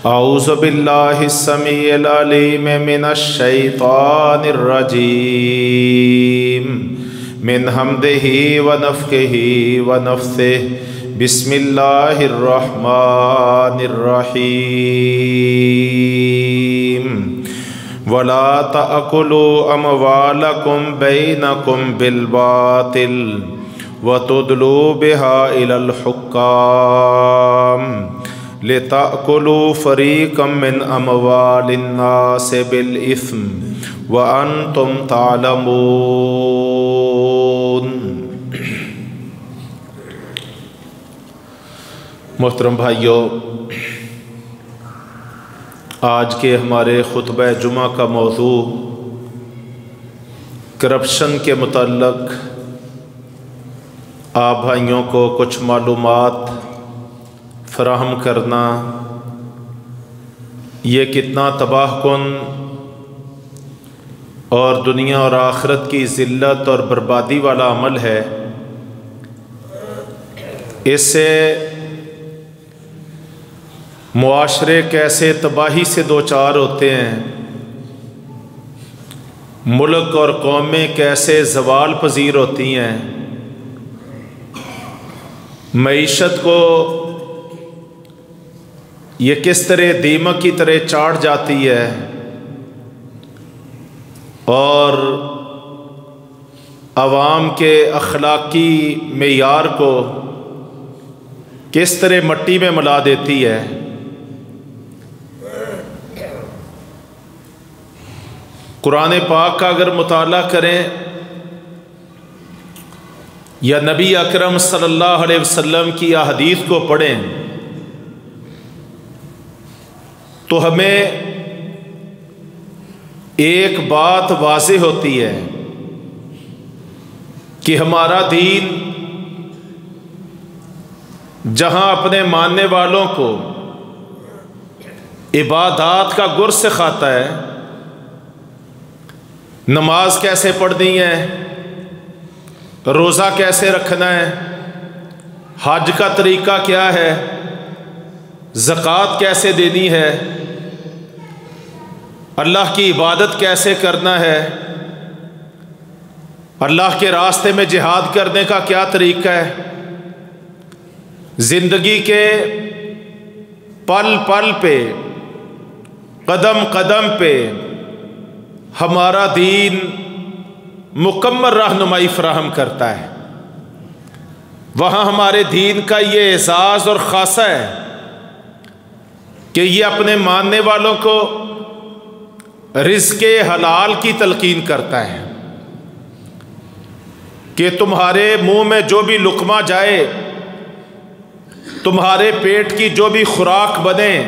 اعوذ باللہ السمیع العلیم من الشیطان الرجیم من حمدہ ونفخہ ونفثہ بسم اللہ الرحمن الرحیم ولا تأکلوا اموالکم بینکم بالباطل وتدلوا بها إلى الحكام لتأكلوا فريقا من أموال الناس بالإثم وأنتم تعلمون۔ محترم بھائیو، آج کے ہمارے خطبہ جمعہ کا موضوع کرپشن کے متعلق آپ بھائیوں کو کچھ معلومات فراہم کرنا، یہ کتنا تباہ کن اور دنیا اور آخرت کی ذلت اور بربادی والا عمل ہے۔ اس سے معاشرے کیسے تباہی سے دوچار ہوتے ہیں، ملک اور قومیں کیسے زوال پذیر ہوتی ہیں، معیشت کو یہ کس طرح دیمک کی طرح چاٹ جاتی ہے، اور عوام کے اخلاقی معیار کو کس طرح مٹی میں ملا دیتی ہے۔ قرآن پاک کا اگر مطالعہ کریں یا نبی اکرم صلی اللہ علیہ وسلم کی احادیث کو پڑھیں تو ہمیں ایک بات واضح ہوتی ہے کہ ہمارا دین جہاں اپنے ماننے والوں کو عبادات کا گر سکھاتا ہے، نماز کیسے پڑھنی ہے، روزہ کیسے رکھنا ہے، حج کا طریقہ کیا ہے، زکوٰۃ کیسے دینی ہے، اللہ کی عبادت کیسے کرنا ہے، اللہ کے راستے میں جہاد کرنے کا کیا طریقہ ہے، زندگی کے پل پل پہ، قدم قدم پہ ہمارا دین مکمل رہنمائی فراہم کرتا ہے۔ وہاں ہمارے دین کا یہ اعزاز اور خاصہ ہے کہ یہ اپنے ماننے والوں کو رزق حلال کی تلقین کرتا ہے کہ تمہارے منہ میں جو بھی لقمہ جائے، تمہارے پیٹ کی جو بھی خوراک بنے،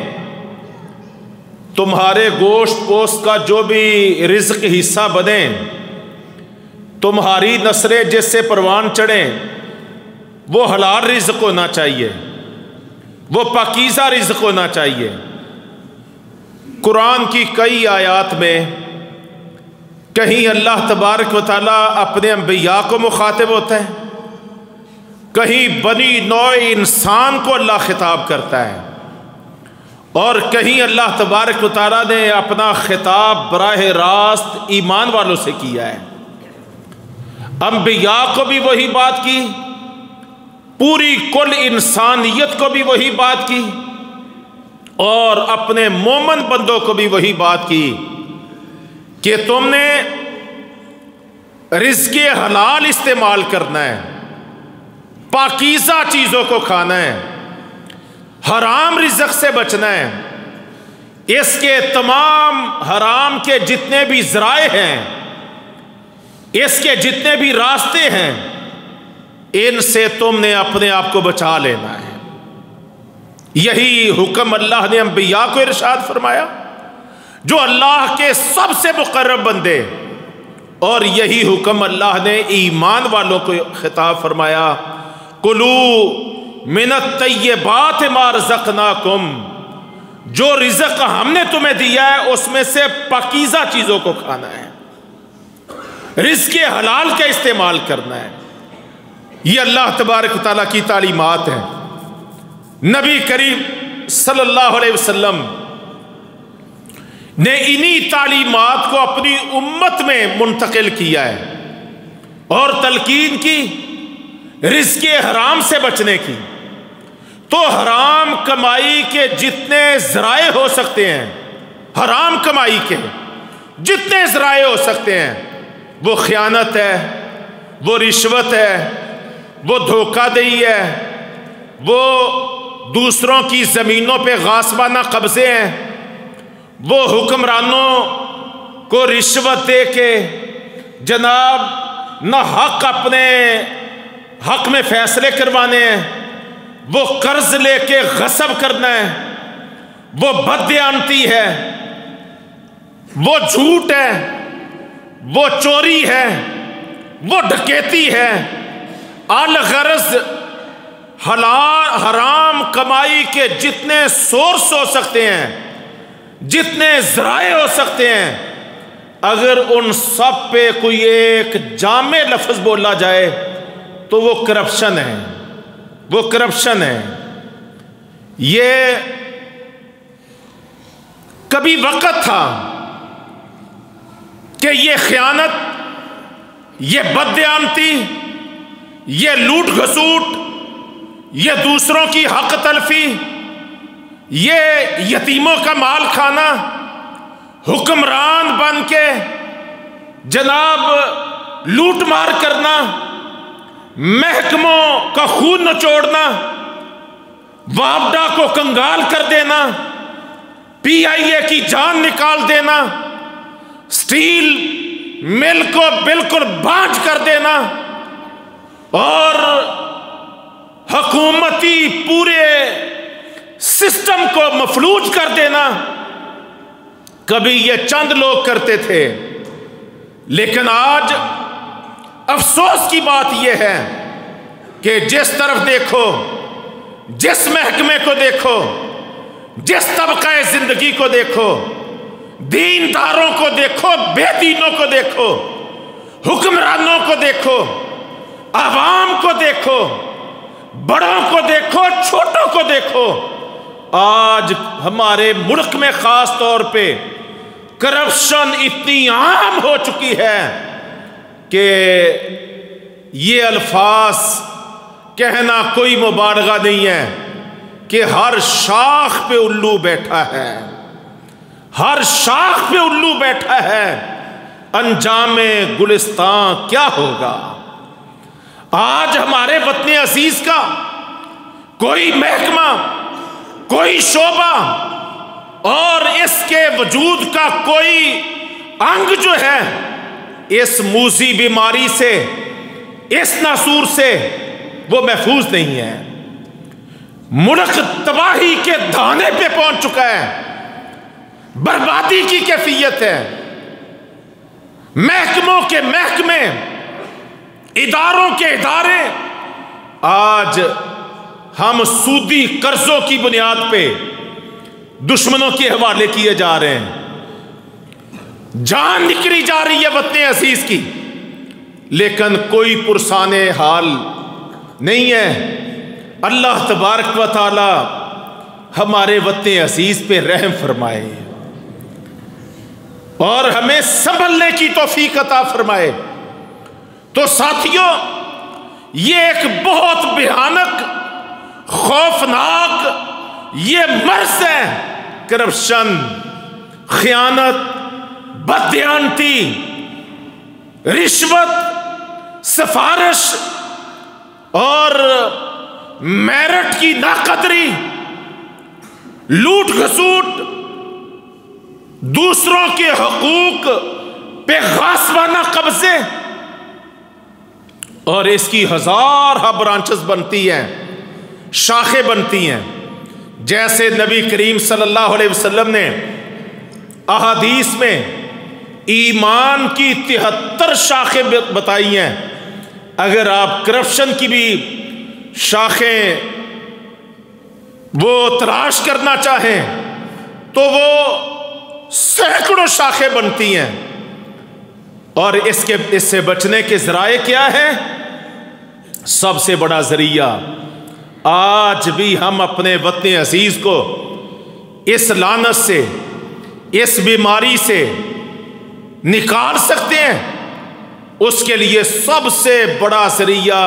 تمہارے گوشت پوست کا جو بھی رزق حصہ بنے، تمہاری نسلیں جس سے پروان چڑھیں، وہ حلال رزق ہونا چاہیے، وہ پاکیزہ رزق ہونا چاہیے۔ قرآن کی کئی آیات میں کہیں اللہ تبارک و تعالیٰ اپنے انبیاء کو مخاطب ہوتا ہے، کہیں بنی نوع انسان کو اللہ خطاب کرتا ہے، اور کہیں اللہ تبارک و تعالیٰ نے اپنا خطاب براہ راست ایمان والوں سے کیا ہے۔ انبیاء کو بھی وہی بات کی، پوری کل انسانیت کو بھی وہی بات کی، اور اپنے مومن بندوں کو بھی وہی بات کی کہ تم نے رزق حلال استعمال کرنا ہے، پاکیزہ چیزوں کو کھانا ہے، حرام رزق سے بچنا ہے۔ اس کے تمام حرام کے جتنے بھی ذرائع ہیں، اس کے جتنے بھی راستے ہیں، ان سے تم نے اپنے آپ کو بچا لینا ہے۔ یہی حکم اللہ نے انبیاء کو ارشاد فرمایا، جو اللہ کے سب سے مقرب بندے، اور یہی حکم اللہ نے ایمان والوں کو خطاب فرمایا، کلوا من الطیبات ما رزقناکم، جو رزق ہم نے تمہیں دیا ہے اس میں سے پاکیزہ چیزوں کو کھانا ہے، رزق حلال کا استعمال کرنا ہے۔ یہ اللہ تبارک و تعالیٰ کی تعلیمات ہیں۔ نبی کریم صلی اللہ علیہ وسلم نے انہی تعلیمات کو اپنی امت میں منتقل کیا ہے اور تلقین کی رزق حرام سے بچنے کی۔ تو حرام کمائی کے جتنے ذرائع ہو سکتے ہیں، حرام کمائی کے جتنے ذرائع ہو سکتے ہیں، وہ خیانت ہے، وہ رشوت ہے، وہ دھوکہ دہی ہے، وہ دوسروں کی زمینوں پہ غاصبانہ قبضے ہیں، وہ حکمرانوں کو رشوت دے کے جناب نہ حق اپنے حق میں فیصلے کروانے ہیں، وہ قرض لے کے غصب کرنا ہے، وہ بددیانتی ہے، وہ جھوٹ ہے، وہ چوری ہے، وہ ڈکیتی ہے۔ الغرض حرام کمائی کے جتنے سورس ہو سکتے ہیں، جتنے ذرائع ہو سکتے ہیں، اگر ان سب پہ کوئی ایک جامع لفظ بولا جائے تو وہ کرپشن ہے، وہ کرپشن ہے۔ یہ کبھی وقت تھا کہ یہ خیانت، یہ بددیانتی، یہ لوٹ گھسوٹ، یہ دوسروں کی حق تلفی، یہ یتیموں کا مال کھانا، حکمران بن کے جناب لوٹ مار کرنا، محکموں کا خون نچوڑنا، وابڈا کو کنگال کر دینا، پی آئی اے کی جان نکال دینا، سٹیل مل کو بالکل بانجھ کر دینا، اور حکومتی پورے سسٹم کو مفلوج کر دینا، کبھی یہ چند لوگ کرتے تھے۔ لیکن آج افسوس کی بات یہ ہے کہ جس طرف دیکھو، جس محکمے کو دیکھو، جس طبقہ زندگی کو دیکھو، دینداروں کو دیکھو، بے دینوں کو دیکھو، حکمرانوں کو دیکھو، عوام کو دیکھو، بڑوں کو دیکھو، چھوٹوں کو دیکھو، آج ہمارے ملک میں خاص طور پہ کرپشن اتنی عام ہو چکی ہے کہ یہ الفاظ کہنا کوئی مبالغہ نہیں ہے کہ ہر شاخ پہ الو بیٹھا ہے، ہر شاخ پہ الو بیٹھا ہے۔ انجام گلستان کیا ہوگا؟ آج ہمارے وطن عزیز کا کوئی محکمہ، کوئی شعبہ اور اس کے وجود کا کوئی انگ جو ہے اس موذی بیماری سے، اس ناسور سے وہ محفوظ نہیں ہے۔ ملک تباہی کے دھانے پہ پہنچ چکا ہے، بربادی کی کیفیت ہے۔ محکموں کے محکمے، اداروں کے ادارے آج ہم سودی قرضوں کی بنیاد پہ دشمنوں کے حوالے کیے جا رہے ہیں، جان نکلی جا رہی ہے وطن عزیز کی، لیکن کوئی پرسان حال نہیں ہے۔ اللہ تبارک و تعالی ہمارے وطن عزیز پہ رحم فرمائے اور ہمیں سنبھلنے کی توفیق عطا فرمائے۔ تو ساتھیوں، یہ ایک بہت بھیانک، خوفناک یہ مرض ہے، کرپشن، خیانت، بددیانتی، رشوت، سفارش اور میرٹ کی ناقدری، لوٹ گھسوٹ، دوسروں کے حقوق پہ غاصبانہ قبضے، اور اس کی ہزارہ برانچز بنتی ہیں، شاخیں بنتی ہیں۔ جیسے نبی کریم صلی اللہ علیہ وسلم نے احادیث میں ایمان کی 73 شاخیں بتائی ہیں۔ اگر آپ کرپشن کی بھی شاخیں وہ تلاش کرنا چاہیں تو وہ سینکڑوں شاخیں بنتی ہیں۔ اور اس سے بچنے کے ذرائع کیا ہے؟ سب سے بڑا ذریعہ آج بھی ہم اپنے وطن عزیز کو اس لعنت سے، اس بیماری سے نکال سکتے ہیں، اس کے لیے سب سے بڑا ذریعہ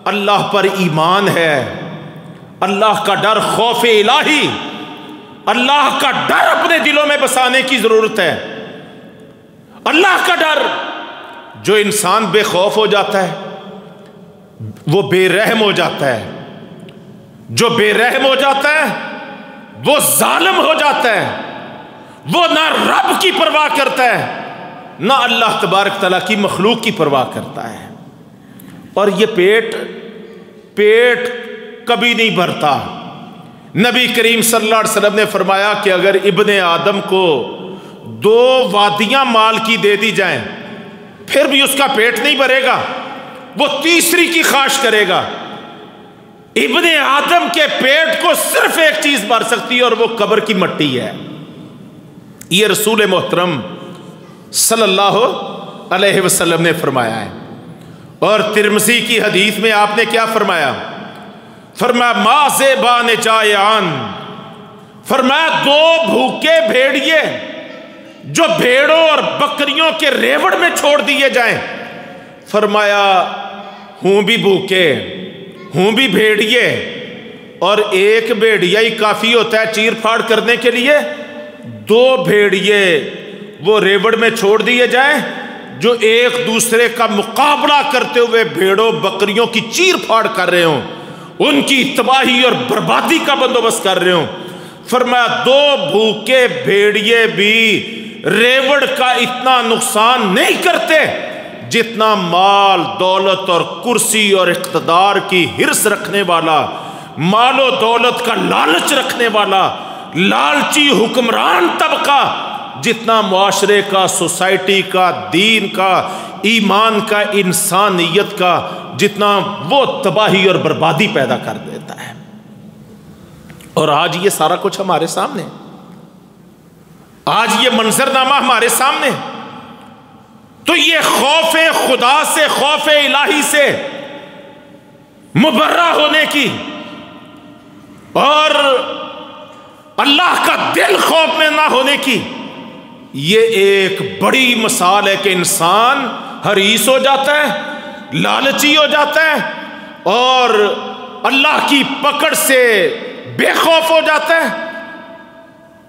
اللہ پر ایمان ہے، اللہ کا ڈر، خوف الہی، اللہ کا ڈر اپنے دلوں میں بسانے کی ضرورت ہے۔ اللہ کا ڈر، جو انسان بے خوف ہو جاتا ہے وہ بے رحم ہو جاتا ہے، جو بے رحم ہو جاتا ہے وہ ظالم ہو جاتا ہے، وہ نہ رب کی پرواہ کرتا ہے نہ اللہ تبارک تعالیٰ کی مخلوق کی پرواہ کرتا ہے۔ اور یہ پیٹ کبھی نہیں بھرتا۔ نبی کریم صلی اللہ علیہ وسلم نے فرمایا کہ اگر ابن آدم کو 2 وادیاں مال کی دے دی جائیں پھر بھی اس کا پیٹ نہیں بھرے گا، وہ تیسری کی خواہش کرے گا۔ ابن آدم کے پیٹ کو صرف ایک چیز بھر سکتی ہے اور وہ قبر کی مٹی ہے۔ یہ رسول محترم صلی اللہ علیہ وسلم نے فرمایا ہے۔ اور ترمذی کی حدیث میں آپ نے کیا فرمایا؟ فرمایا ما ذئبان جائعان، فرمایا 2 بھوکے بھیڑیے جو بھیڑوں اور بکریوں کے ریوڑ میں چھوڑ دیے جائیں، فرمایا ہوں بھی بھوکے ہوں بھی بھیڑیے، اور ایک بھیڑیا ہی کافی ہوتا ہے چیر پھاڑ کرنے کے لیے، 2 بھیڑیے وہ ریوڑ میں چھوڑ دیے جائیں جو ایک دوسرے کا مقابلہ کرتے ہوئے بھیڑوں بکریوں کی چیر پھاڑ کر رہے ہوں، ان کی تباہی اور بربادی کا بندوبست کر رہے ہوں۔ فرمایا 2 بھوکے بھیڑیے بھی ریوڑ کا اتنا نقصان نہیں کرتے جتنا مال دولت اور کرسی اور اقتدار کی ہرس رکھنے والا، مال و دولت کا لالچ رکھنے والا لالچی حکمران طبقہ جتنا معاشرے کا، سوسائٹی کا، دین کا، ایمان کا، انسانیت کا جتنا وہ تباہی اور بربادی پیدا کر دیتا ہے۔ اور آج یہ سارا کچھ ہمارے سامنے، آج یہ منظرنامہ ہمارے سامنے۔ تو یہ خوف خدا سے، خوف الہی سے مبرہ ہونے کی اور اللہ کا دل خوف میں نہ ہونے کی یہ ایک بڑی مثال ہے کہ انسان حریص ہو جاتا ہے، لالچی ہو جاتا ہے اور اللہ کی پکڑ سے بے خوف ہو جاتا ہے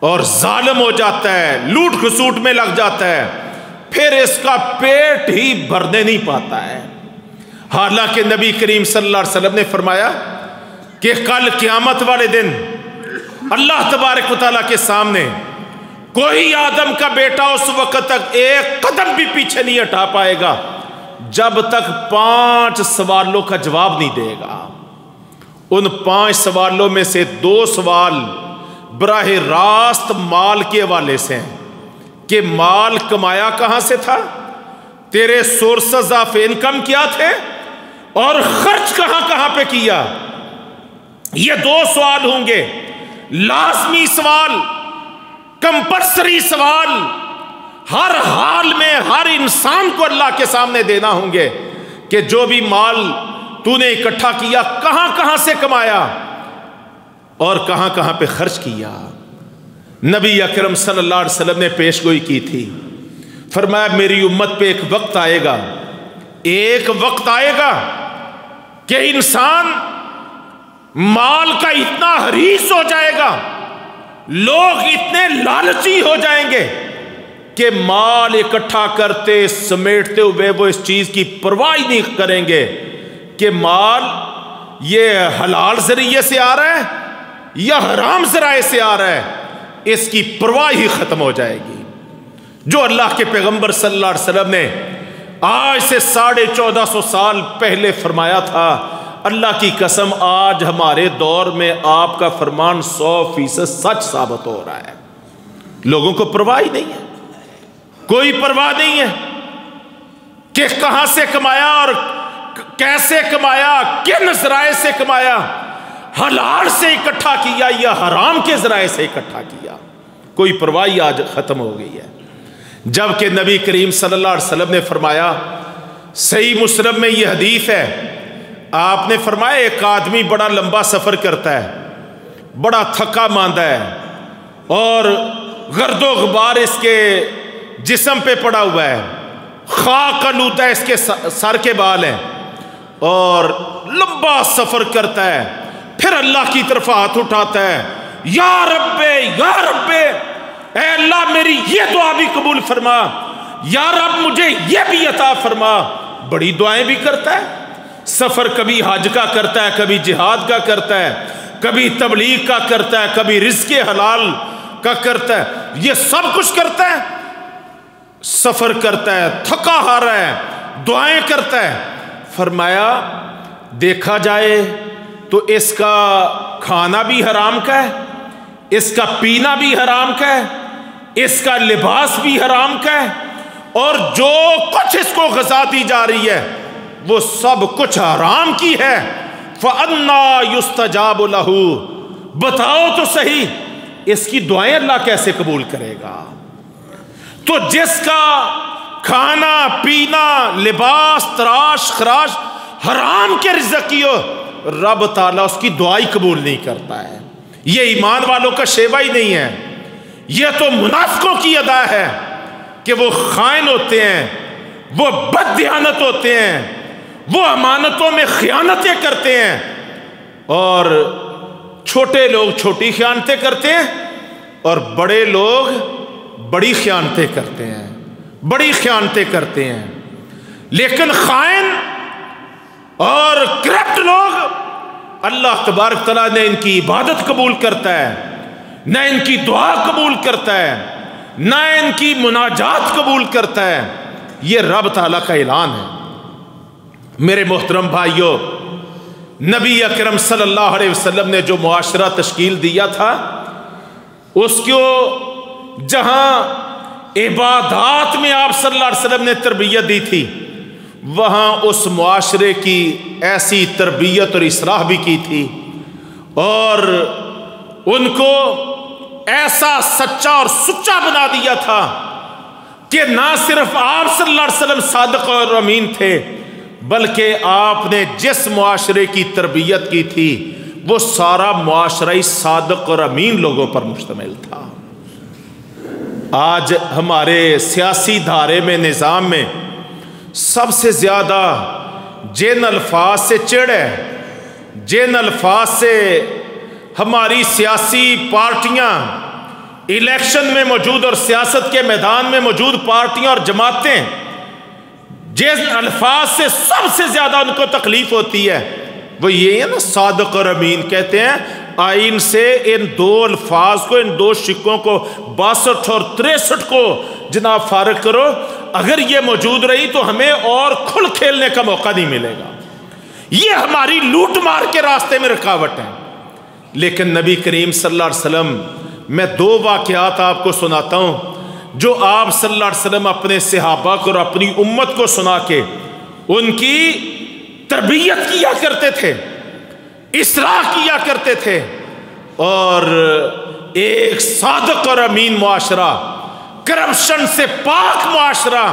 اور ظالم ہو جاتا ہے، لوٹ کھسوٹ میں لگ جاتا ہے، پھر اس کا پیٹ ہی بھرنے نہیں پاتا ہے۔ حالانکہ نبی کریم صلی اللہ علیہ وسلم نے فرمایا کہ کل قیامت والے دن اللہ تبارک و تعالیٰ کے سامنے کوئی آدم کا بیٹا اس وقت تک ایک قدم بھی پیچھے نہیں ہٹا پائے گا جب تک 5 سوالوں کا جواب نہیں دے گا۔ ان 5 سوالوں میں سے 2 سوال براہ راست مال کے حوالے سے ہیں کہ مال کمایا کہاں سے تھا، تیرے سورسز آف انکم کیا تھے اور خرچ کہاں کہاں پہ کیا۔ یہ 2 سوال ہوں گے، لازمی سوال، کمپلسری سوال، ہر حال میں ہر انسان کو اللہ کے سامنے دینا ہوں گے کہ جو بھی مال تو نے اکٹھا کیا کہاں کہاں سے کمایا اور کہاں کہاں پہ خرچ کیا۔ نبی اکرم صلی اللہ علیہ وسلم نے پیش گوئی کی تھی، فرمایا میری امت پہ ایک وقت آئے گا، ایک وقت آئے گا کہ انسان مال کا اتنا حریص ہو جائے گا، لوگ اتنے لالچی ہو جائیں گے کہ مال اکٹھا کرتے سمیٹتے ہوئے وہ اس چیز کی پرواہ نہیں کریں گے کہ مال یہ حلال ذریعے سے آ رہا ہے یا حرام ذرائع سے آ رہا ہے، اس کی پرواہ ہی ختم ہو جائے گی۔ جو اللہ کے پیغمبر صلی اللہ علیہ وسلم نے آج سے 1450 سال پہلے فرمایا تھا، اللہ کی قسم آج ہمارے دور میں آپ کا فرمان 100% سچ ثابت ہو رہا ہے۔ لوگوں کو پرواہ ہی نہیں ہے، کوئی پرواہ نہیں ہے کہ کہاں سے کمایا اور کیسے کمایا، کن ذرائع سے کمایا، حلال سے اکٹھا کیا یا حرام کے ذرائع سے اکٹھا کیا، کوئی پرواہ آج ختم ہو گئی ہے۔ جبکہ نبی کریم صلی اللہ علیہ وسلم نے فرمایا، صحیح مسلم میں یہ حدیث ہے، آپ نے فرمایا ایک آدمی بڑا لمبا سفر کرتا ہے، بڑا تھکا ماندہ ہے اور گرد و غبار اس کے جسم پہ پڑا ہوا ہے، خاک آلودہ اس کے سر کے بال ہیں، اور لمبا سفر کرتا ہے، پھر اللہ کی طرف ہاتھ اٹھاتا ہے، یا رب یا رب، اے اللہ میری یہ دعا بھی قبول فرما، یا رب مجھے یہ بھی عطا فرما۔ بڑی دعائیں بھی کرتا ہے، سفر کبھی حج کا کرتا ہے، کبھی جہاد کا کرتا ہے، کبھی تبلیغ کا کرتا ہے، کبھی رزق حلال کا کرتا ہے، یہ سب کچھ کرتا ہے، سفر کرتا ہے، تھکا ہارا ہے، دعائیں کرتا ہے۔ فرمایا دیکھا جائے تو اس کا کھانا بھی حرام کا ہے، اس کا پینا بھی حرام کا ہے، اس کا لباس بھی حرام کا ہے، اور جو کچھ اس کو غذا دی جا رہی ہے وہ سب کچھ حرام کی ہے۔ فَأَنَّا يُسْتَجَابُ لَهُ، بتاؤ تو صحیح اس کی دعائیں اللہ کیسے قبول کرے گا؟ تو جس کا کھانا پینا لباس تراش خراش حرام کے رزق کی ہو، رب تعالیٰ اس کی دعائی قبول نہیں کرتا ہے۔ یہ ایمان والوں کا شیوہ ہی نہیں ہے، یہ تو منافقوں کی ادا ہے کہ وہ خائن ہوتے ہیں، وہ بد دیانت ہوتے ہیں، وہ امانتوں میں خیانتیں کرتے ہیں، اور چھوٹے لوگ چھوٹی خیانتیں کرتے ہیں اور بڑے لوگ بڑی خیانتیں کرتے ہیں، بڑی خیانتیں کرتے ہیں۔ لیکن خائن اور کرپٹ لوگ اللہ تبارک تعالیٰ نے ان کی عبادت قبول کرتا ہے، نہ ان کی دعا قبول کرتا ہے، نہ ان کی مناجات قبول کرتا ہے۔ یہ رب تعالیٰ کا اعلان ہے۔ میرے محترم بھائیوں، نبی اکرم صلی اللہ علیہ وسلم نے جو معاشرہ تشکیل دیا تھا، اس کو جہاں عبادات میں آپ صلی اللہ علیہ وسلم نے تربیت دی تھی، وہاں اس معاشرے کی ایسی تربیت اور اصلاح بھی کی تھی، اور ان کو ایسا سچا اور سچا بنا دیا تھا کہ نہ صرف آپ صلی اللہ علیہ وسلم صادق اور امین تھے، بلکہ آپ نے جس معاشرے کی تربیت کی تھی وہ سارا معاشرہ صادق اور امین لوگوں پر مشتمل تھا۔ آج ہمارے سیاسی دھارے میں، نظام میں سب سے زیادہ جن الفاظ سے چڑ ہے، جن الفاظ سے ہماری سیاسی پارٹیاں الیکشن میں موجود اور سیاست کے میدان میں موجود پارٹیاں اور جماعتیں، جن الفاظ سے سب سے زیادہ ان کو تکلیف ہوتی ہے وہ یہ ہے نا، صادق اور امین۔ کہتے ہیں آئین سے ان دو الفاظ کو، ان دو شکوں کو 62 اور 63 کو جناب فارغ کرو، اگر یہ موجود رہی تو ہمیں اور کھل کھیلنے کا موقع نہیں ملے گا۔ یہ ہماری لوٹ مار کے راستے میں رکاوٹ ہے۔ لیکن نبی کریم صلی اللہ علیہ وسلم، میں 2 واقعات آپ کو سناتا ہوں جو آپ صلی اللہ علیہ وسلم اپنے صحابہ کو اور اپنی امت کو سنا کے ان کی تربیت کیا کرتے تھے، اصلاح کیا کرتے تھے، اور ایک صادق اور امین معاشرہ، کرپشن سے پاک معاشرہ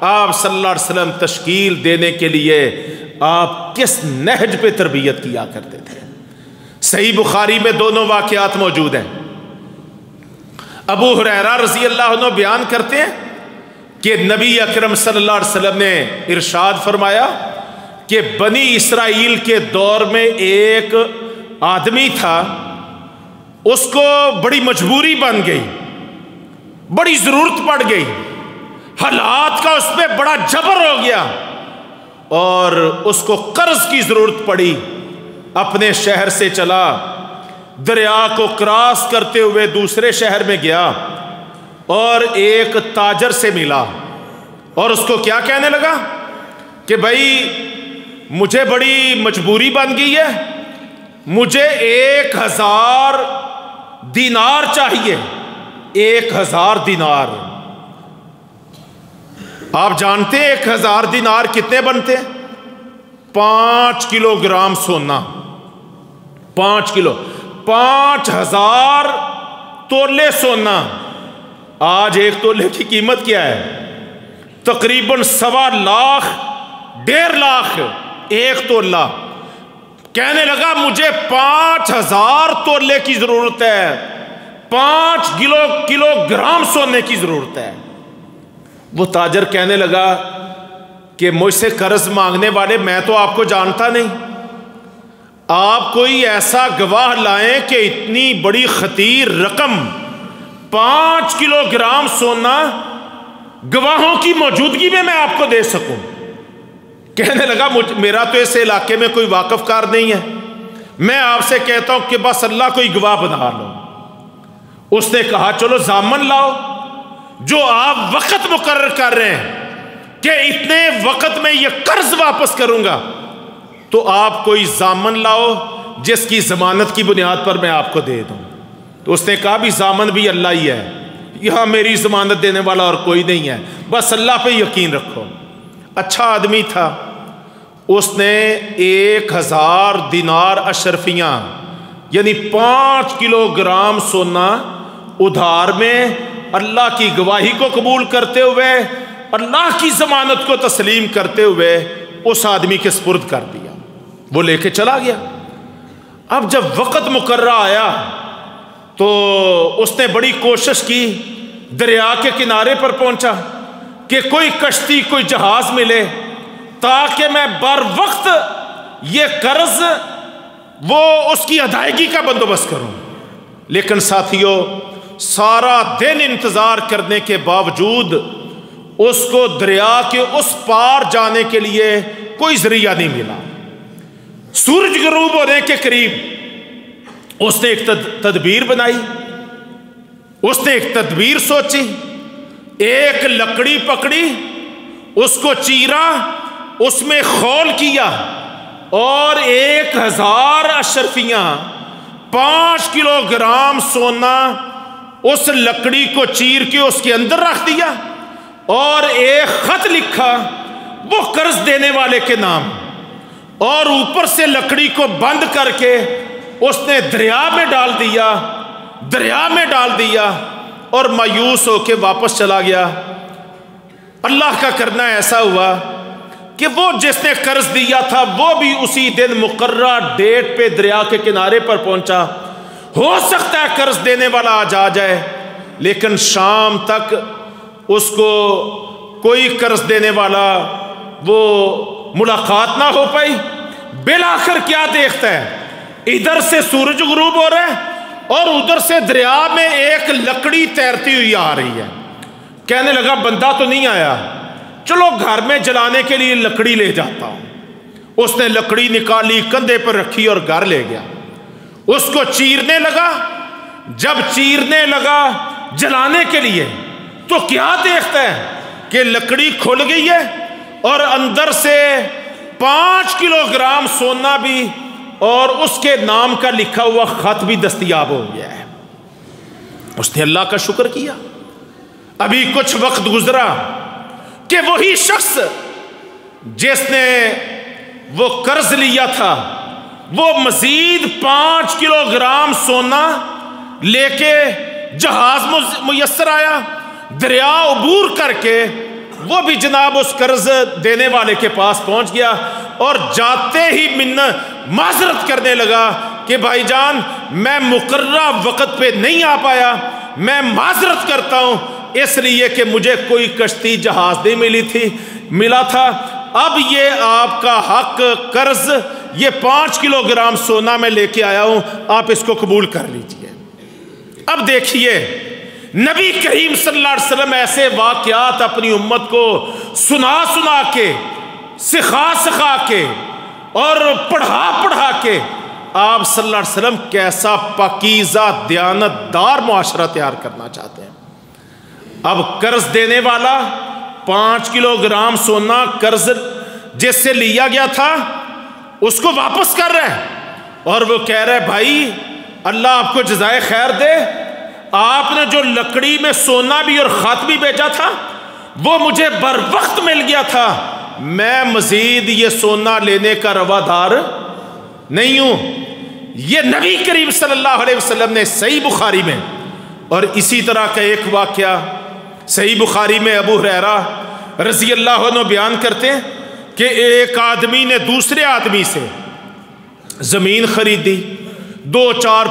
آپ صلی اللہ علیہ وسلم تشکیل دینے کے لیے آپ کس نہج پہ تربیت کیا کرتے تھے۔ صحیح بخاری میں دونوں واقعات موجود ہیں۔ ابو ہریرہ رضی اللہ عنہ بیان کرتے ہیں کہ نبی اکرم صلی اللہ علیہ وسلم نے ارشاد فرمایا کہ بنی اسرائیل کے دور میں ایک آدمی تھا، اس کو بڑی مجبوری بن گئی، بڑی ضرورت پڑ گئی، حالات کا اس پہ بڑا جبر ہو گیا، اور اس کو قرض کی ضرورت پڑی۔ اپنے شہر سے چلا، دریا کو کراس کرتے ہوئے دوسرے شہر میں گیا اور ایک تاجر سے ملا، اور اس کو کیا کہنے لگا کہ بھائی مجھے بڑی مجبوری بن گئی ہے، مجھے 1000 دینار چاہیے، 1000 دینار۔ آپ جانتے ہیں 1000 دینار کتنے بنتے ہیں؟ 5 کلو گرام سونا، 5 کلو، 5000 تولے سونا۔ آج 1 تولے کی قیمت کیا ہے؟ تقریباً 1.25 لاکھ، 1.5 لاکھ 1 تولہ۔ کہنے لگا مجھے 5000 تولے کی ضرورت ہے، 5 کلو گرام سونے کی ضرورت ہے۔ وہ تاجر کہنے لگا کہ مجھ سے قرض مانگنے والے میں تو آپ کو جانتا نہیں، آپ کوئی ایسا گواہ لائیں کہ اتنی بڑی خطیر رقم 5 کلو گرام سونا گواہوں کی موجودگی میں آپ کو دے سکوں۔ کہنے لگا میرا تو اس علاقے میں کوئی واقف کار نہیں ہے، میں آپ سے کہتا ہوں کہ بس اللہ کوئی گواہ بنا لو۔ اس نے کہا چلو ضامن لاؤ، جو آپ وقت مقرر کر رہے ہیں کہ اتنے وقت میں یہ قرض واپس کروں گا، تو آپ کوئی ضامن لاؤ جس کی ضمانت کی بنیاد پر میں آپ کو دے دوں۔ تو اس نے کہا بھی ضامن بھی اللہ ہی ہے، یہاں میری ضمانت دینے والا اور کوئی نہیں ہے، بس اللہ پہ یقین رکھو۔ اچھا آدمی تھا، اس نے 1000 دینار اشرفیاں یعنی 5 کلو گرام سونا ادھار میں اللہ کی گواہی کو قبول کرتے ہوئے، اللہ کی ضمانت کو تسلیم کرتے ہوئے اس آدمی کے سپرد کر دیا۔ وہ لے کے چلا گیا۔ اب جب وقت مقررہ آیا تو اس نے بڑی کوشش کی، دریا کے کنارے پر پہنچا کہ کوئی کشتی کوئی جہاز ملے تاکہ میں بر وقت یہ قرض وہ اس کی ادائیگی کا بندوبست کروں۔ لیکن ساتھیو، سارا دن انتظار کرنے کے باوجود اس کو دریا کے اس پار جانے کے لیے کوئی ذریعہ نہیں ملا۔ سورج غروب ہونے کے قریب اس نے ایک تدبیر بنائی، اس نے ایک تدبیر سوچی، ایک لکڑی پکڑی، اس کو چیرا، اس میں خول کیا اور 1000 اشرفیاں 5 کلو گرام سونا اس لکڑی کو چیر کے اس کے اندر رکھ دیا اور ایک خط لکھا وہ قرض دینے والے کے نام، اور اوپر سے لکڑی کو بند کر کے اس نے دریا میں ڈال دیا اور مایوس ہو کے واپس چلا گیا۔ اللہ کا کرنا ایسا ہوا کہ وہ جس نے قرض دیا تھا وہ بھی اسی دن مقررہ ڈیٹ پہ دریا کے کنارے پر پہنچا۔ ہو سکتا ہے قرض دینے والا آج آ جائے، لیکن شام تک اس کو کوئی قرض دینے والا وہ ملاقات نہ ہو پائی۔ بالآخر کیا دیکھتا ہے، ادھر سے سورج غروب ہو رہا ہے اور ادھر سے دریا میں ایک لکڑی تیرتی ہوئی آ رہی ہے۔ کہنے لگا بندہ تو نہیں آیا، چلو گھر میں جلانے کے لیے لکڑی لے جاتا ہوں۔ اس نے لکڑی نکالی، کندھے پر رکھی اور گھر لے گیا۔ اس کو چیرنے لگا، جب چیرنے لگا جلانے کے لیے تو کیا دیکھتا ہے کہ لکڑی کھل گئی ہے اور اندر سے 5 کلو گرام سونا بھی اور اس کے نام کا لکھا ہوا خط بھی دستیاب ہو گیا ہے۔ اس نے اللہ کا شکر کیا۔ ابھی کچھ وقت گزرا کہ وہی شخص جس نے وہ قرض لیا تھا وہ مزید 5 کلو گرام سونا لے کے جہاز میسر آیا، دریا عبور کر کے وہ بھی جناب اس قرض دینے والے کے پاس پہنچ گیا اور جاتے ہی معذرت کرنے لگا کہ بھائی جان میں مقررہ وقت پہ نہیں آ پایا، میں معذرت کرتا ہوں اس لیے کہ مجھے کوئی کشتی جہاز نہیں ملا تھا۔ اب یہ آپ کا حق قرض یہ 5 کلو گرام سونا میں لے کے آیا ہوں، آپ اس کو قبول کر لیجئے۔ اب دیکھیے نبی کریم صلی اللہ علیہ وسلم ایسے واقعات اپنی امت کو سنا کے، سکھا کے اور پڑھا کے آپ صلی اللہ علیہ وسلم کیسا پاکیزہ دیانت دار معاشرہ تیار کرنا چاہتے ہیں۔ اب قرض دینے والا 5 کلو گرام سونا قرض جس سے لیا گیا تھا اس کو واپس کر رہے ہیں اور وہ کہہ رہے بھائی اللہ آپ کو جزائے خیر دے، آپ نے جو لکڑی میں سونا بھی اور خط بھی بیچا تھا وہ مجھے بر وقت مل گیا تھا، میں مزید یہ سونا لینے کا روادار نہیں ہوں۔ یہ نبی کریم صلی اللہ علیہ وسلم نے صحیح بخاری میں، اور اسی طرح کا ایک واقعہ صحیح بخاری میں ابو ہریرہ رضی اللہ عنہ بیان کرتے ہیں کہ ایک آدمی نے دوسرے آدمی سے زمین خریدی، 2 4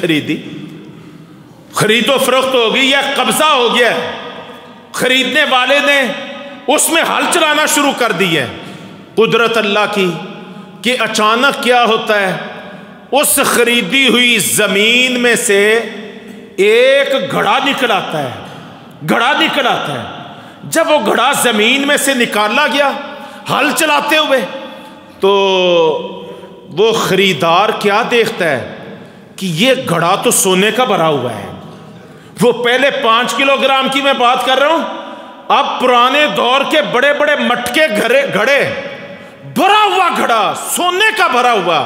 خریدی. خرید و فروخت ہو گئی یا قبضہ ہو گیا. خریدنے والے نے اس میں ہل چلانا شروع کر دی ہے. قدرت اللہ کی کہ اچانک کیا ہوتا ہے, اس خریدی ہوئی زمین میں سے ایک گھڑا نکل آتا ہے. گھڑا نکل آتا ہے. جب وہ گھڑا زمین میں سے نکالا گیا ہل چلاتے ہوئے, تو وہ خریدار کیا دیکھتا ہے کہ یہ گھڑا تو سونے کا بھرا ہوا ہے. وہ پہلے 5 کلو گرام کی میں بات کر رہا ہوں, اب پرانے دور کے بڑے بڑے مٹکے گھڑے, بھرا ہوا گھڑا سونے کا بھرا ہوا,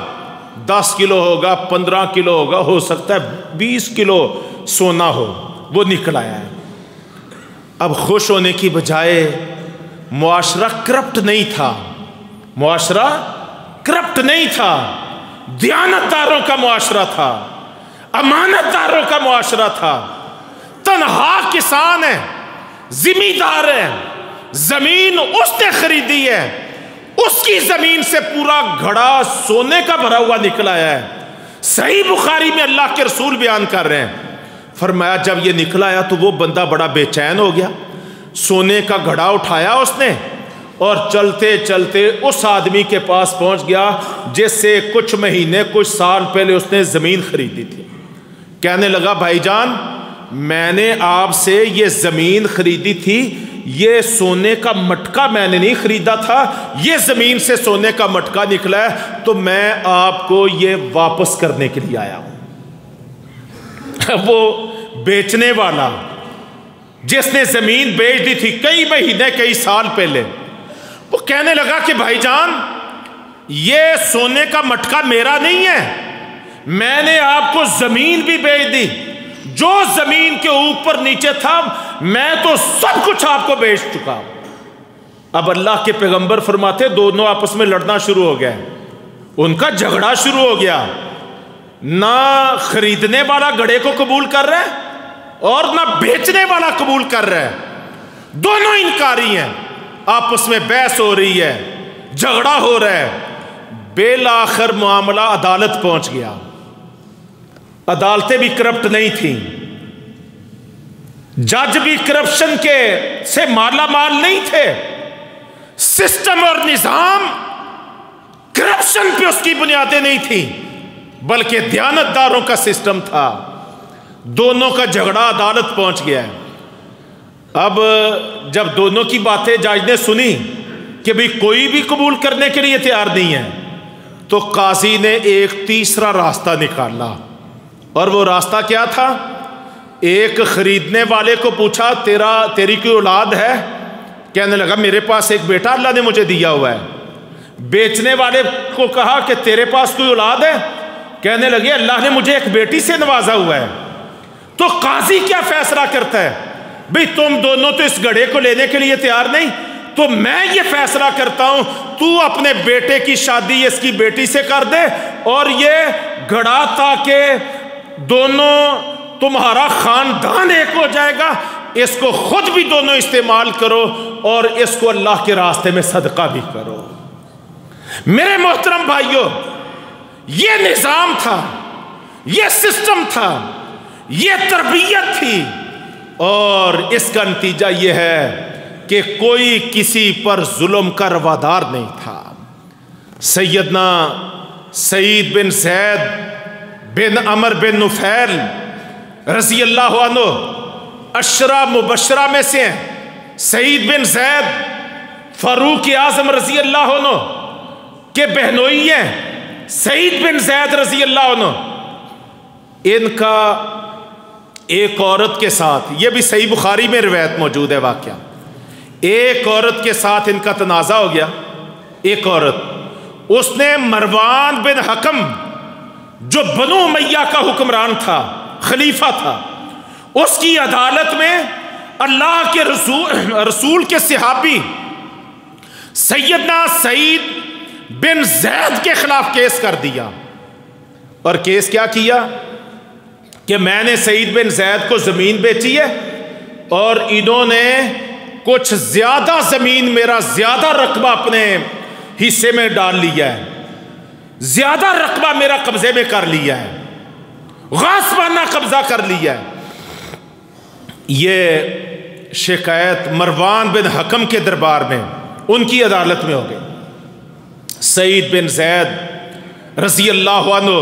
10 کلو ہوگا, 15 کلو ہوگا, ہو سکتا ہے 20 کلو سونا ہو, وہ نکل آیا ہے. اب خوش ہونے کی بجائے معاشرہ کرپٹ نہیں تھا, معاشرہ کرپٹ نہیں تھا, دیانت داروں کا معاشرہ تھا, امانت داروں کا معاشرہ تھا. تنہا کسان ہے, زمیندار ہے, زمین اس نے خریدی ہے, اس کی زمین سے پورا گھڑا سونے کا بھرا ہوا نکل آیا ہے. صحیح بخاری میں اللہ کے رسول بیان کر رہے ہیں, فرمایا جب یہ نکل آیا تو وہ بندہ بڑا بے چین ہو گیا. سونے کا گھڑا اٹھایا اس نے اور چلتے چلتے اس آدمی کے پاس پہنچ گیا جس سے کچھ مہینے کچھ سال پہلے اس نے زمین خریدی تھی. کہنے لگا بھائی جان, میں نے آپ سے یہ زمین خریدی تھی, یہ سونے کا مٹکا میں نے نہیں خریدا تھا, یہ زمین سے سونے کا مٹکا نکلا ہے, تو میں آپ کو یہ واپس کرنے کے لیے آیا ہوں. وہ بیچنے والا جس نے زمین بیچ دی تھی کئی مہینے کئی سال پہلے, وہ کہنے لگا کہ بھائی جان یہ سونے کا مٹکا میرا نہیں ہے, میں نے آپ کو زمین بھی بیچ دی, جو زمین کے اوپر نیچے تھا میں تو سب کچھ آپ کو بیچ چکا. اب اللہ کے پیغمبر فرماتے دونوں آپس میں لڑنا شروع ہو گئے, ان کا جھگڑا شروع ہو گیا. نہ خریدنے والا گڑھے کو قبول کر رہا ہے اور نہ بیچنے والا قبول کر رہا ہے, دونوں انکاری ہیں. آپس میں بحث ہو رہی ہے, جھگڑا ہو رہا ہے. بالآخر معاملہ عدالت پہنچ گیا. عدالتیں بھی کرپٹ نہیں تھیں, جج بھی کرپشن کے سے مالا مال نہیں تھے. سسٹم اور نظام کرپشن پہ اس کی بنیادیں نہیں تھیں, بلکہ دیانتداروں کا سسٹم تھا. دونوں کا جھگڑا عدالت پہنچ گیا ہے. اب جب دونوں کی باتیں جج نے سنی کہ بھئی کوئی بھی قبول کرنے کے لیے تیار نہیں ہے, تو قاضی نے ایک تیسرا راستہ نکالا. اور وہ راستہ کیا تھا؟ ایک خریدنے والے کو پوچھا تیری کوئی اولاد ہے؟ کہنے لگا میرے پاس ایک بیٹا اللہ نے مجھے دیا ہوا ہے. بیچنے والے کو کہا کہ تیرے پاس کوئی اولاد ہے؟ کہنے لگے اللہ نے مجھے ایک بیٹی سے نوازا ہوا ہے. تو قاضی کیا فیصلہ کرتا ہے؟ بھئی تم دونوں تو اس گڑھے کو لینے کے لیے تیار نہیں, تو میں یہ فیصلہ کرتا ہوں تو اپنے بیٹے کی شادی اس کی بیٹی سے کر دے, اور یہ گھڑا تاکہ دونوں تمہارا خاندان ایک ہو جائے گا, اس کو خود بھی دونوں استعمال کرو اور اس کو اللہ کے راستے میں صدقہ بھی کرو. میرے محترم بھائیوں, یہ نظام تھا, یہ سسٹم تھا, یہ تربیت تھی, اور اس کا نتیجہ یہ ہے کہ کوئی کسی پر ظلم کا روادار نہیں تھا. سیدنا سعید بن زید بن عمر بن نفیل رضی اللہ عنہ عشرہ مبشرہ میں سے ہیں. سعید بن زید فاروق اعظم رضی اللہ عنہ کے بہنوئی ہیں. سعید بن زید رضی اللہ عنہ, ان کا ایک عورت کے ساتھ, یہ بھی صحیح بخاری میں روایت موجود ہے واقعہ, ایک عورت کے ساتھ ان کا تنازع ہو گیا. ایک عورت, اس نے مروان بن حکم جو بنو امیہ کا حکمران تھا, خلیفہ تھا, اس کی عدالت میں اللہ کے رسول کے صحابی سیدنا سعید بن زید کے خلاف کیس کر دیا. اور کیس کیا کیا کہ میں نے سعید بن زید کو زمین بیچی ہے اور انہوں نے کچھ زیادہ زمین, میرا زیادہ رقبہ اپنے حصے میں ڈال لیا ہے. زیادہ رقبہ میرا قبضے میں کر لیا ہے، غاصبانہ قبضہ کر لیا ہے۔ یہ شکایت مروان بن حکم کے دربار میں، ان کی عدالت میں ہو گئی۔ سعید بن زید رضی اللہ عنہ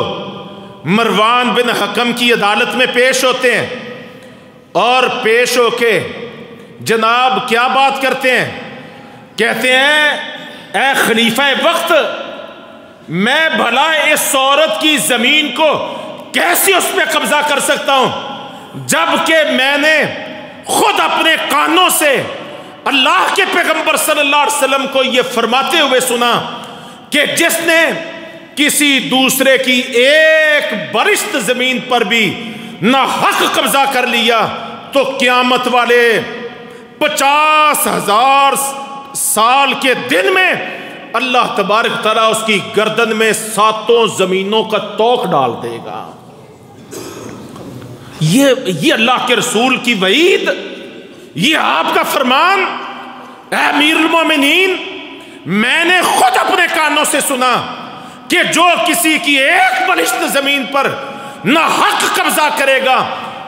مروان بن حکم کی عدالت میں پیش ہوتے ہیں، اور پیش ہو کے جناب کیا بات کرتے ہیں؟ کہتے ہیں اے خلیفہ وقت، میں بھلا اس عورت کی زمین کو کیسے اس پہ قبضہ کر سکتا ہوں، جبکہ میں نے خود اپنے کانوں سے اللہ کے پیغمبر صلی اللہ علیہ وسلم کو یہ فرماتے ہوئے سنا کہ جس نے کسی دوسرے کی ایک برشت زمین پر بھی ناحق قبضہ کر لیا تو قیامت والے 50,000 سال کے دن میں اللہ تبارک تعالیٰ اس کی گردن میں 7 زمینوں کا توق ڈال دے گا۔ یہ اللہ کے رسول کی وعید، یہ آپ کا فرمان، اے امیر المومنین، میں نے خود اپنے کانوں سے سنا کہ جو کسی کی ایک بلشت زمین پر ناحق قبضہ کرے گا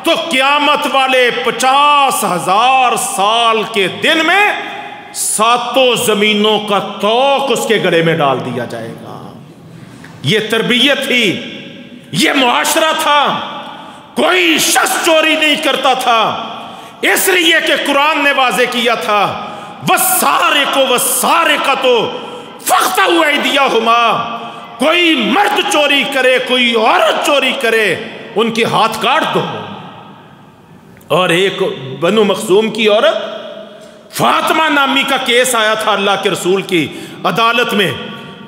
تو قیامت والے 50,000 سال کے دن میں 7 زمینوں کا توق اس کے گڑے میں ڈال دیا جائے گا۔ یہ تربیت تھی، یہ معاشرہ تھا۔ کوئی شخص چوری نہیں کرتا تھا، اس لیے کہ قرآن نے واضح کیا تھا وَالسَّارِقُ وَالسَّارِقَةُ فَاقْطَعُوا أَيْدِيَهُمَا، کوئی مرد چوری کرے، کوئی عورت چوری کرے، ان کے ہاتھ کاٹ دو۔ اور ایک بنو مخزوم کی عورت فاطمہ نامی کا کیس آیا تھا اللہ کے رسول کی عدالت میں،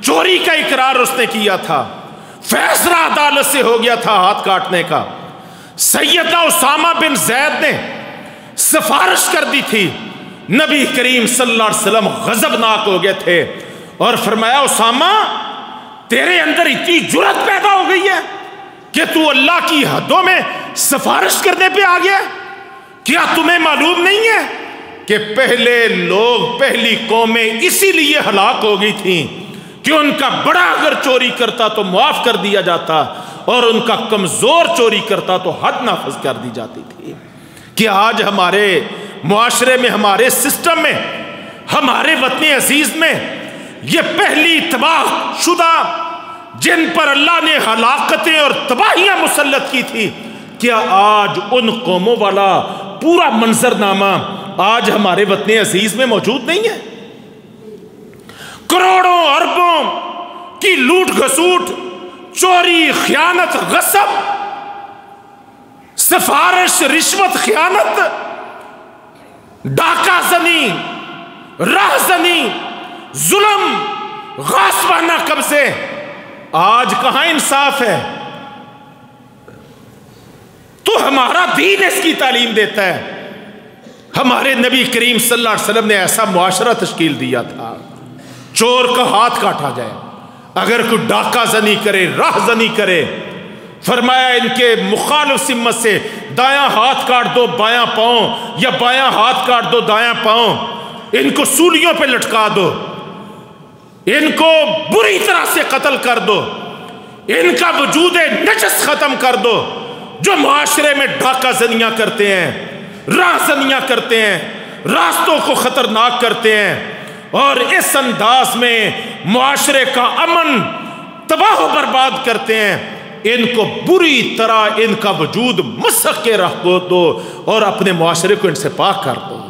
چوری کا اقرار اس نے کیا تھا، فیصلہ عدالت سے ہو گیا تھا ہاتھ کاٹنے کا۔ سیدنا اسامہ بن زید نے سفارش کر دی تھی، نبی کریم صلی اللہ علیہ وسلم غضبناک ہو گئے تھے اور فرمایا اسامہ تیرے اندر اتنی جرأت پیدا ہو گئی ہے کہ تو اللہ کی حدوں میں سفارش کرنے پہ آ گیا؟ کیا تمہیں معلوم نہیں ہے کہ پہلے لوگ، پہلی قومیں اسی لیے ہلاک ہو گئی تھیں کہ ان کا بڑا اگر چوری کرتا تو معاف کر دیا جاتا، اور ان کا کمزور چوری کرتا تو حد نافذ کر دی جاتی تھی۔ کہ آج ہمارے معاشرے میں، ہمارے سسٹم میں، ہمارے وطن عزیز میں یہ پہلی تباہ شدہ جن پر اللہ نے ہلاکتیں اور تباہیاں مسلط کی تھی، کیا آج ان قوموں والا پورا منظرنامہ آج ہمارے وطن عزیز میں موجود نہیں ہے؟ کروڑوں اربوں کی لوٹ گھسوٹ، چوری، خیانت، غصب، سفارش، رشوت، خیانت، ڈاکہ زنی، راہ زنی، ظلم، غاصبانہ قبضے، آج کہاں انصاف ہے؟ تو ہمارا دین اس کی تعلیم دیتا ہے۔ ہمارے نبی کریم صلی اللہ علیہ وسلم نے ایسا معاشرہ تشکیل دیا تھا، چور کا ہاتھ کاٹا جائے، اگر کوئی ڈاکہ زنی کرے، راہ زنی کرے، فرمایا ان کے مخالف سمت سے دایاں ہاتھ کاٹ دو بایاں پاؤں، یا بایاں ہاتھ کاٹ دو دایاں پاؤں، ان کو سولیوں پہ لٹکا دو، ان کو بری طرح سے قتل کر دو، ان کا وجود نجس ختم کر دو۔ جو معاشرے میں ڈاکہ زنیاں کرتے ہیں، راہ زنیاں کرتے ہیں، راستوں کو خطرناک کرتے ہیں، اور اس انداز میں معاشرے کا امن تباہ و برباد کرتے ہیں، ان کو بری طرح ان کا وجود مسخ کے رکھ دو اور اپنے معاشرے کو ان سے پاک کر دو۔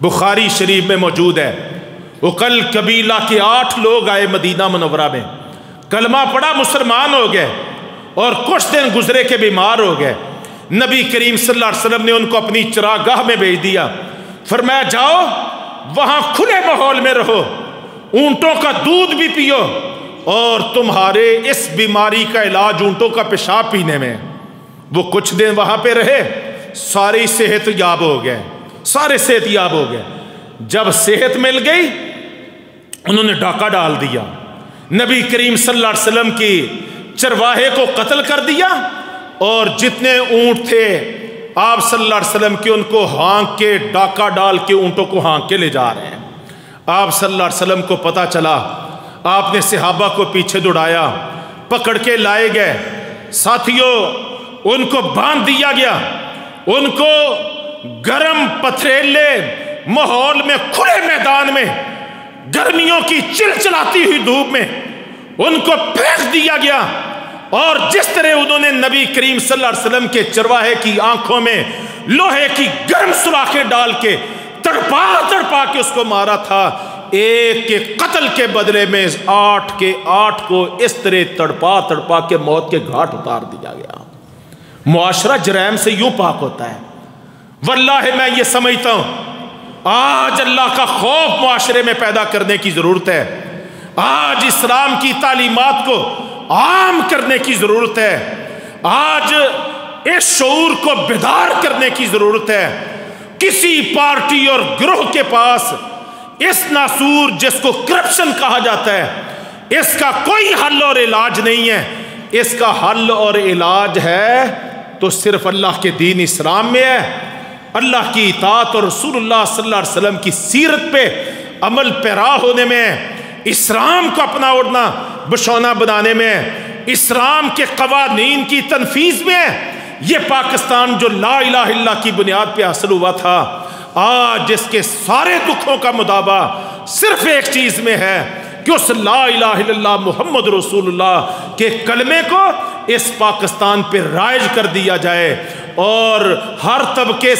بخاری شریف میں موجود ہے، اقل قبیلہ کے 8 لوگ آئے مدینہ منورہ میں، کلمہ پڑھا، مسلمان ہو گئے، اور کچھ دن گزرے کے بیمار ہو گئے۔ نبی کریم صلی اللہ علیہ وسلم نے ان کو اپنی چراگاہ میں بھیج دیا، فرمایا جاؤ وہاں کھلے ماحول میں رہو، اونٹوں کا دودھ بھی پیو، اور تمہارے اس بیماری کا علاج اونٹوں کا پیشاب پینے میں۔ وہ کچھ دن وہاں پہ رہے، ساری صحت یاب ہو گئے، سارے صحت یاب ہو گئے۔ جب صحت مل گئی انہوں نے ڈاکہ ڈال دیا، نبی کریم صلی اللہ علیہ وسلم کی چرواہے کو قتل کر دیا، اور جتنے اونٹ تھے آپ صلی اللہ علیہ وسلم کے ان کو ہانک کے ڈاکہ ڈال کے اونٹوں کو ہانک کے لے جا رہے ہیں۔ آپ صلی اللہ علیہ وسلم کو پتہ چلا، آپ نے صحابہ کو پیچھے دوڑایا، پکڑ کے لائے گئے، ساتھیوں ان کو باندھ دیا گیا، ان کو گرم پتھریلے ماحول میں، کھلے میدان میں، گرمیوں کی چلچلاتی ہوئی دھوپ میں ان کو پھینک دیا گیا، اور جس طرح انہوں نے نبی کریم صلی اللہ علیہ وسلم کے چرواہے کی آنکھوں میں لوہے کی گرم سوراخیں ڈال کے تڑپا تڑپا کے اس کو مارا تھا، ایک کے قتل کے بدلے میں 8 کے 8 کو اس طرح تڑپا تڑپا کے موت کے گھاٹ اتار دیا گیا۔ معاشرہ جرائم سے یوں پاک ہوتا ہے۔ واللہ میں یہ سمجھتا ہوں آج اللہ کا خوف معاشرے میں پیدا کرنے کی ضرورت ہے، آج اسلام کی تعلیمات کو عام کرنے کی ضرورت ہے، آج اس شعور کو بیدار کرنے کی ضرورت ہے۔ کسی پارٹی اور گروہ کے پاس اس ناسور جس کو کرپشن کہا جاتا ہے، اس کا کوئی حل اور علاج نہیں ہے۔ اس کا حل اور علاج ہے تو صرف اللہ کے دین اسلام میں ہے، اللہ کی اطاعت اور رسول اللہ صلی اللہ علیہ وسلم کی سیرت پہ عمل پیرا ہونے میں، اسلام کو اپنا اوڑھنا بچھونا بنانے میں، اسلام کے قوانین کی تنفیذ میں۔ یہ پاکستان جو لا الہ الا اللہ کی بنیاد پہ حاصل ہوا تھا، آج اس کے سارے دکھوں کا مداوا صرف ایک چیز میں ہے کہ اس لا الہ الا اللہ محمد رسول اللہ کے کلمے کو اس پاکستان پہ رائج کر دیا جائے، اور ہر طبقے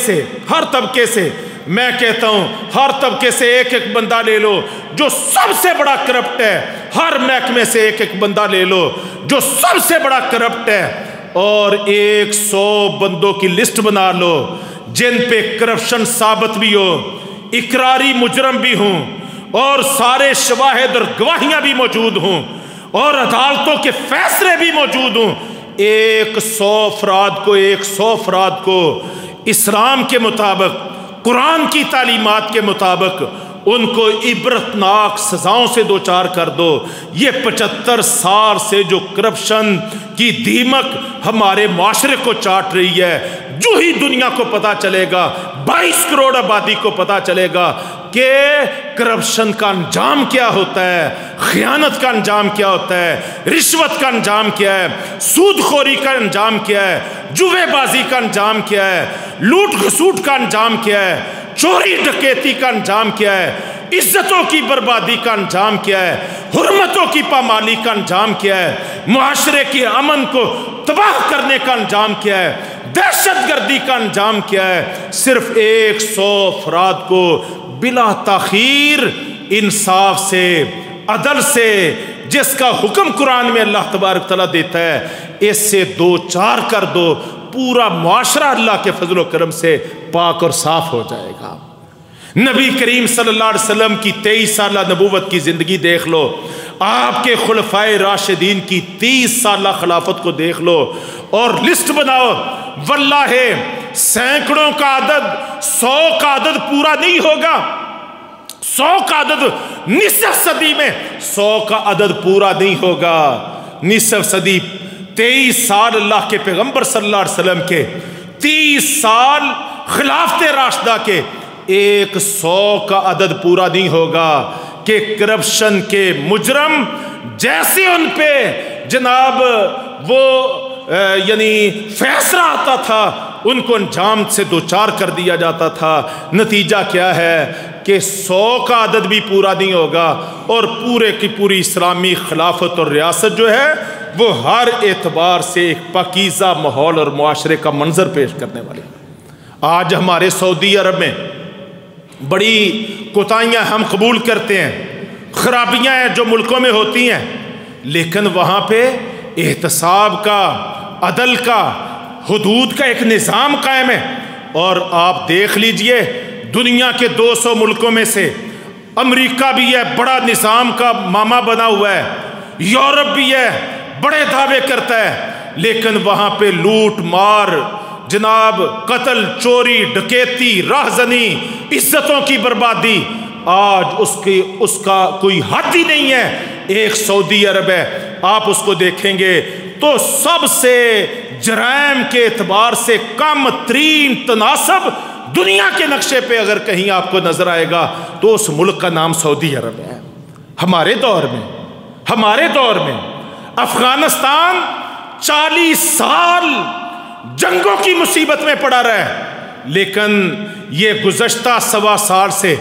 سے میں کہتا ہوں ہر طبقے سے ایک ایک بندہ لے لو جو سب سے بڑا کرپٹ ہے، ہر محکمے سے ایک ایک بندہ لے لو جو سب سے بڑا کرپٹ ہے، اور 100 بندوں کی لسٹ بنا لو جن پہ کرپشن ثابت بھی ہو، اقراری مجرم بھی ہوں، اور سارے شواہد اور گواہیاں بھی موجود ہوں، اور عدالتوں کے فیصلے بھی موجود ہوں۔ 100 افراد کو اسلام کے مطابق، قرآن کی تعلیمات کے مطابق ان کو عبرتناک سزاؤں سے دوچار کر دو۔ یہ 75 سال سے جو کرپشن کی دیمک ہمارے معاشرے کو چاٹ رہی ہے، جو ہی دنیا کو پتا چلے گا، 22 کروڑ آبادی کو پتا چلے گا کہ کرپشن کا انجام کیا ہوتا ہے، خیانت کا انجام کیا ہوتا ہے، رشوت کا انجام کیا ہے، سود خوری کا انجام کیا ہے، جوے بازی کا انجام کیا ہے، لوٹ گھسوٹ کا انجام کیا ہے، چوری ڈکیتی کا انجام کیا ہے، عزتوں کی بربادی کا انجام کیا ہے، حرمتوں کی پامالی کا انجام کیا ہے، معاشرے کے امن کو تباہ کرنے کا انجام کیا ہے، دہشت گردی کا انجام کیا ہے۔ صرف 100 افراد کو بلا تاخیر انصاف سے، عدل سے، جس کا حکم قرآن میں اللہ تبارک تعالیٰ دیتا ہے، اس سے دوچار کر دو، پورا معاشرہ اللہ کے فضل و کرم سے پاک اور صاف ہو جائے گا۔ نبی کریم صلی اللہ علیہ وسلم کی 23 سالہ نبوت کی زندگی دیکھ لو، آپ کے خلفائے راشدین کی 30 سالہ خلافت کو دیکھ لو، اور لسٹ بناؤ، واللہ سینکڑوں کا عدد، 100 کا عدد پورا نہیں ہوگا، 100 کا عدد نصف صدی میں 100 کا عدد پورا نہیں ہوگا۔ نصف صدی 23 سال اللہ کے پیغمبر صلی اللہ علیہ وسلم کے، 30 سال خلافت راشدہ کے، 100 کا عدد پورا نہیں ہوگا کہ کرپشن کے مجرم جیسے ان پہ جناب وہ یعنی فیصلہ آتا تھا، ان کو انجام سے دوچار کر دیا جاتا تھا۔ نتیجہ کیا ہے کہ 100 کا عدد بھی پورا نہیں ہوگا، اور پورے کی پوری اسلامی خلافت اور ریاست جو ہے وہ ہر اعتبار سے ایک پاکیزہ ماحول اور معاشرے کا منظر پیش کرنے والی۔ آج ہمارے سعودی عرب میں بڑی کوتاہیاں ہم قبول کرتے ہیں، خرابیاں ہیں جو ملکوں میں ہوتی ہیں، لیکن وہاں پہ احتساب کا، عدل کا، حدود کا ایک نظام قائم ہے۔ اور آپ دیکھ لیجئے دنیا کے 200 ملکوں میں سے امریکہ بھی ہے، بڑا نظام کا ماما بنا ہوا ہے، یورپ بھی ہے، بڑے دعوے کرتا ہے، لیکن وہاں پہ لوٹ مار، جناب قتل، چوری، ڈکیتی، راہزنی، عزتوں کی بربادی، آج اس کا کوئی حد ہی نہیں ہے۔ ایک سعودی عرب ہے، آپ اس کو دیکھیں گے تو سب سے جرائم کے اعتبار سے کم ترین تناسب دنیا کے نقشے پہ اگر کہیں آپ کو نظر آئے گا تو اس ملک کا نام سعودی عرب ہے۔ ہمارے دور میں ہمارے دور میں افغانستان 40 سال جنگوں کی مصیبت میں پڑا رہا ہے، لیکن یہ گزشتہ 1.25 سال سے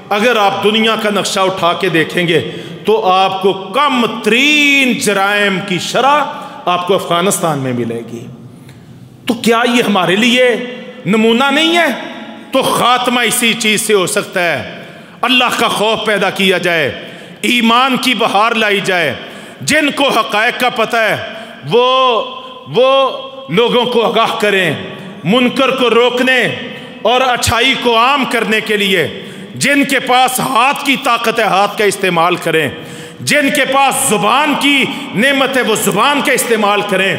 اگر آپ دنیا کا نقشہ اٹھا کے دیکھیں گے تو آپ کو کم ترین جرائم کی شرح آپ کو افغانستان میں ملے گی۔ تو کیا یہ ہمارے لیے نمونہ نہیں ہے؟ تو خاتمہ اسی چیز سے ہو سکتا ہے، اللہ کا خوف پیدا کیا جائے، ایمان کی بہار لائی جائے، جن کو حقائق کا پتہ ہے وہ لوگوں کو آگاہ کریں، منکر کو روکنے اور اچھائی کو عام کرنے کے لیے جن کے پاس ہاتھ کی طاقت ہے ہاتھ کا استعمال کریں، جن کے پاس زبان کی نعمت ہے وہ زبان کا استعمال کریں،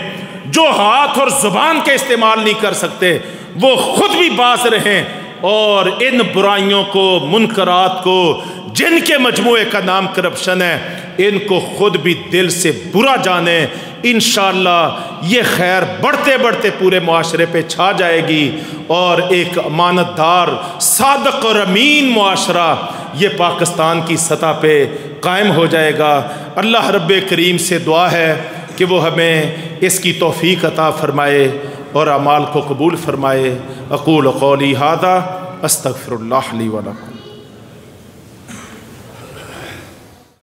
جو ہاتھ اور زبان کا استعمال نہیں کر سکتے وہ خود بھی باز رہیں، اور ان برائیوں کو، منکرات کو، جن کے مجموعے کا نام کرپشن ہے، ان کو خود بھی دل سے برا جانیں۔ انشاءاللہ یہ خیر بڑھتے بڑھتے پورے معاشرے پہ چھا جائے گی، اور ایک امانت دار، صادق اور امین معاشرہ یہ پاکستان کی سطح پہ قائم ہو جائے گا۔ اللہ رب کریم سے دعا ہے کہ وہ ہمیں اس کی توفیق عطا فرمائے اور اعمال کو قبول فرمائے۔ اقول قولی ھذا استغفر اللہ لی و لکم۔